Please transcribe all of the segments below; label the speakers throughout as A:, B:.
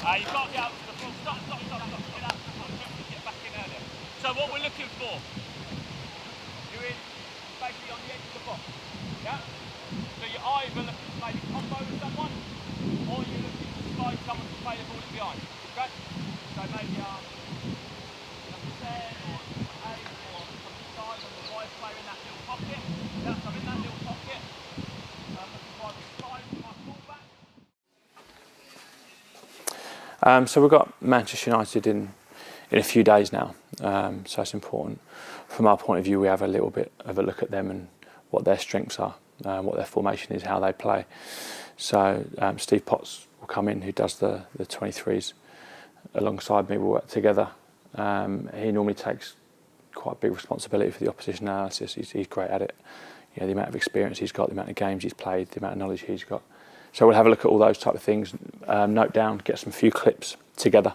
A: You've got to get out to the full. Stop. Get back in earlier. So what we're looking for, you're in basically on the edge of the box. Yeah? So you're either looking to maybe combo with someone, or you're looking to slide someone to play the ball in behind. Okay? So maybe number 10 or 8 or something side on the wide player in that little pocket. Yeah, so I'm in that little pocket. Looking for either slide my fullback.
B: So we've got Manchester United in a few days now, so it's important. From our point of view, we have a little bit of a look at them and what their strengths are, what their formation is, how they play. So Steve Potts will come in, who does the 23s alongside me. We'll work together. He normally takes quite a big responsibility for the opposition analysis. He's great at it. You know, the amount of experience he's got, the amount of games he's played, the amount of knowledge he's got. So we'll have a look at all those type of things, note down, get some few clips together,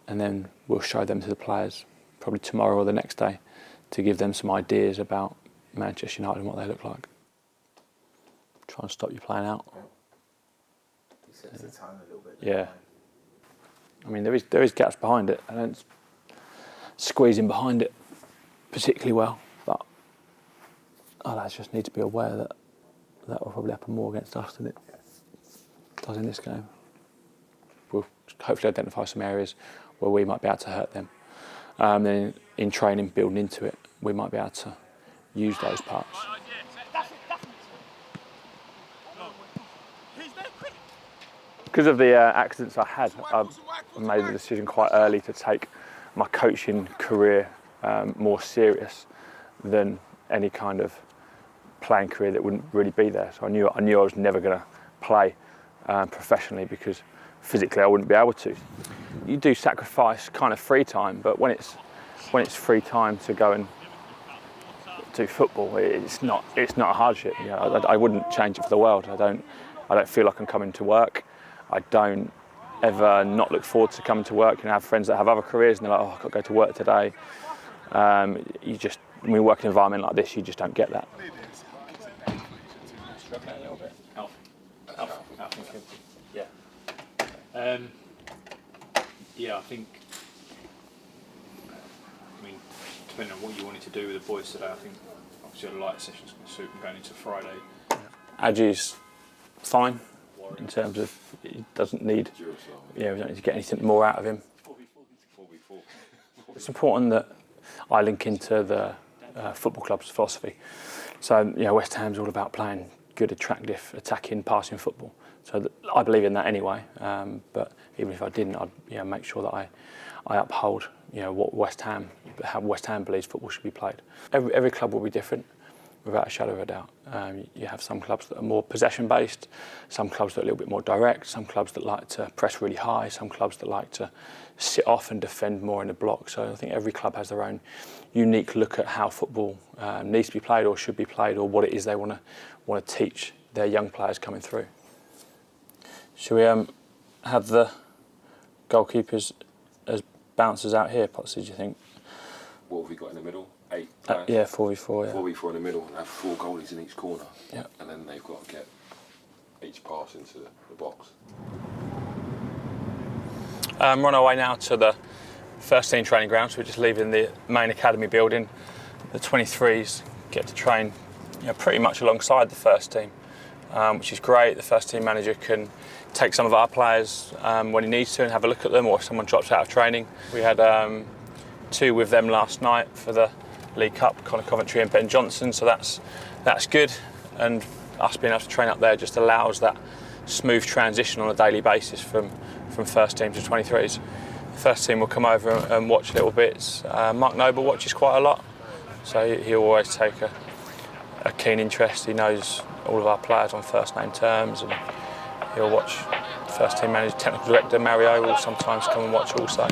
B: and then we'll show them to the players probably tomorrow or the next day to give them some ideas about Manchester United and what they look like. Try and stop you playing out.
C: He sets the tone a little bit.
B: Yeah. I mean, there is gaps behind it. I don't squeeze in behind it particularly well, but our lads just need to be aware that that will probably happen more against us than it does in this game. We'll hopefully identify some areas where we might be able to hurt them. Then in training, building into it, we might be able to use those parts. Because of the accidents I had, I made the decision quite early to take my coaching career more serious than any kind of playing career that wouldn't really be there. So I knew I was never going to play professionally because physically I wouldn't be able to. You do sacrifice kind of free time, but when it's free time to go and do football, it's not a hardship. You know, I wouldn't change it for the world. I don't feel like I'm coming to work. I don't ever not look forward to coming to work. You know, I have friends that have other careers and they're like, oh, I've got to go to work today. When we work in an environment like this, you just don't get that.
A: A little bit. Yeah, I think. I mean, depending on what you wanted to do with the boys today, I think obviously a light session's going to suit them going into Friday.
B: Adji's fine in terms of he doesn't need. Yeah, we don't need to get anything more out of him. It's important that I link into the football club's philosophy. So, you know, West Ham's all about playing good, attractive, attacking, passing football. So I believe in that anyway. But even if I didn't, I'd make sure that I uphold what how West Ham believes football should be played. Every club will be different, without a shadow of a doubt. You have some clubs that are more possession-based, some clubs that are a little bit more direct, some clubs that like to press really high, some clubs that like to sit off and defend more in the block. So I think every club has their own unique look at how football needs to be played or should be played, or what it is they want to teach their young players coming through. Should we have the goalkeepers as bouncers out here, Potsy, do you think?
C: What have we got in the middle? 8?
B: 4v4, yeah.
C: 4v4 in the middle and have 4 goalies in each corner.
B: Yeah.
C: And then they've got to get each pass into the box.
B: We're on our way now to the first team training ground, so we're just leaving the main academy building. The 23s get to train pretty much alongside the first team, which is great. The first team manager can take some of our players when he needs to and have a look at them, or if someone drops out of training. We had 2 with them last night for the League Cup, Connor Coventry and Ben Johnson, so that's good. And us being able to train up there just allows that smooth transition on a daily basis from first team to 23s. The first team will come over and watch little bits. Mark Noble watches quite a lot, so he'll always take a keen interest. He knows all of our players on first name terms, and he'll watch first team manager, technical director Mario will sometimes come and watch also.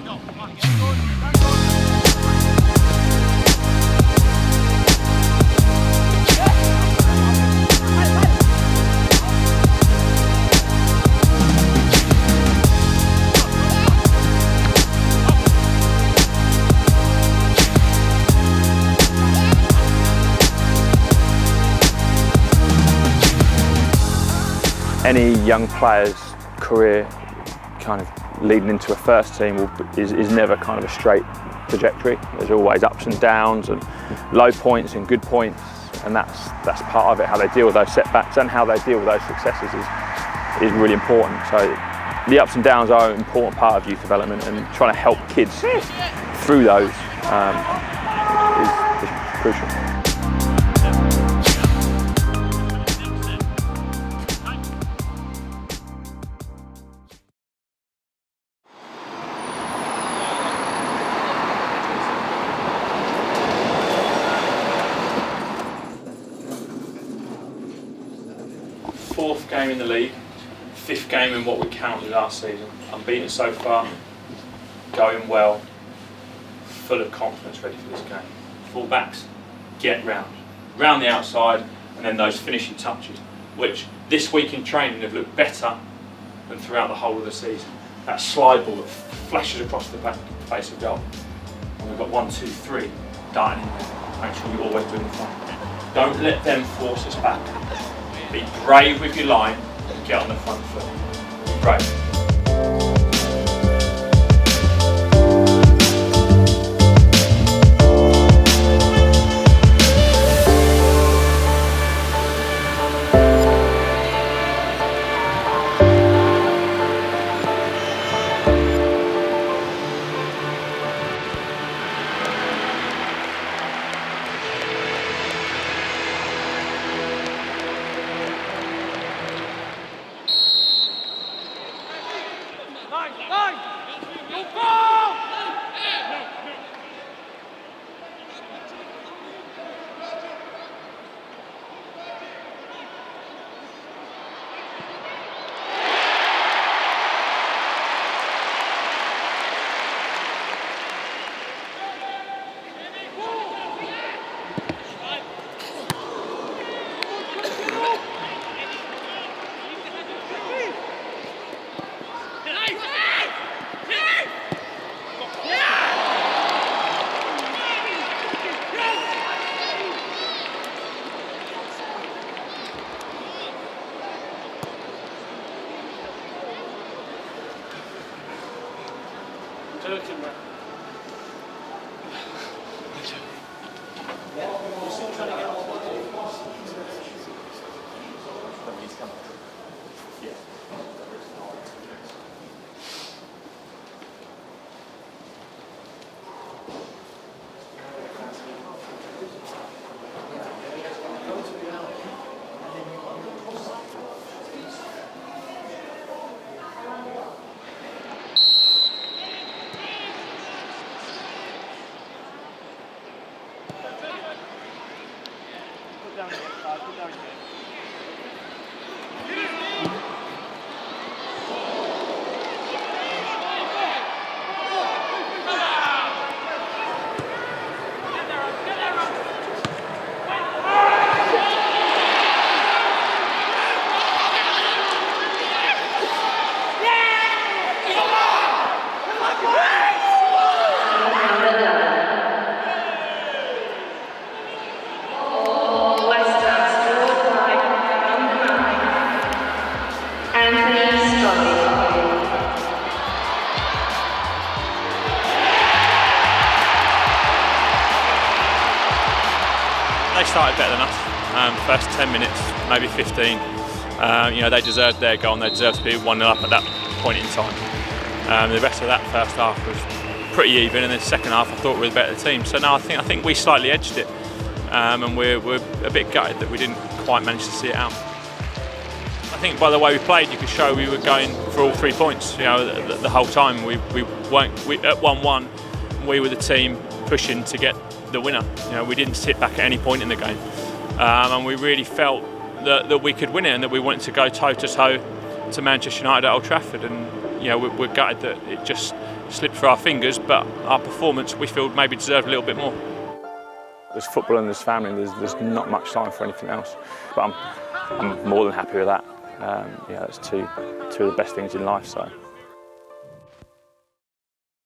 B: Any young player's career kind of leading into a first team is never kind of a straight trajectory. There's always ups and downs and low points and good points, and that's part of it. How they deal with those setbacks and how they deal with those successes is really important. So the ups and downs are an important part of youth development, and trying to help kids through those is crucial. Fourth game in the league, fifth game in what we count as our season. Unbeaten so far, going well, full of confidence, ready for this game. Full backs, get round the outside, and then those finishing touches, which this week in training have looked better than throughout the whole of the season. That slide ball that flashes across the face of goal. And we've got 1, 2, 3 darting in there. Make sure you're always doing the front. Don't let them force us back. Be brave with your line and get on the front foot. Be brave.
D: They started better than us. First 10 minutes, maybe 15. They deserved their goal and they deserved to be 1-0 up at that point in time. The rest of that first half was pretty even, and the second half I thought we were the better team. So no, I think we slightly edged it, and we're a bit gutted that we didn't quite manage to see it out. I think by the way we played, you could show we were going for all 3 points. The whole time we weren't at 1-1. We were the team pushing to get the winner. We didn't sit back at any point in the game, and we really felt that we could win it and that we wanted to go toe to toe to Manchester United at Old Trafford. And we're gutted that it just slipped through our fingers, but our performance we feel maybe deserved a little bit more.
B: There's football and there's family. There's not much time for anything else. But I'm more than happy with that. That's two of the best things in life. So.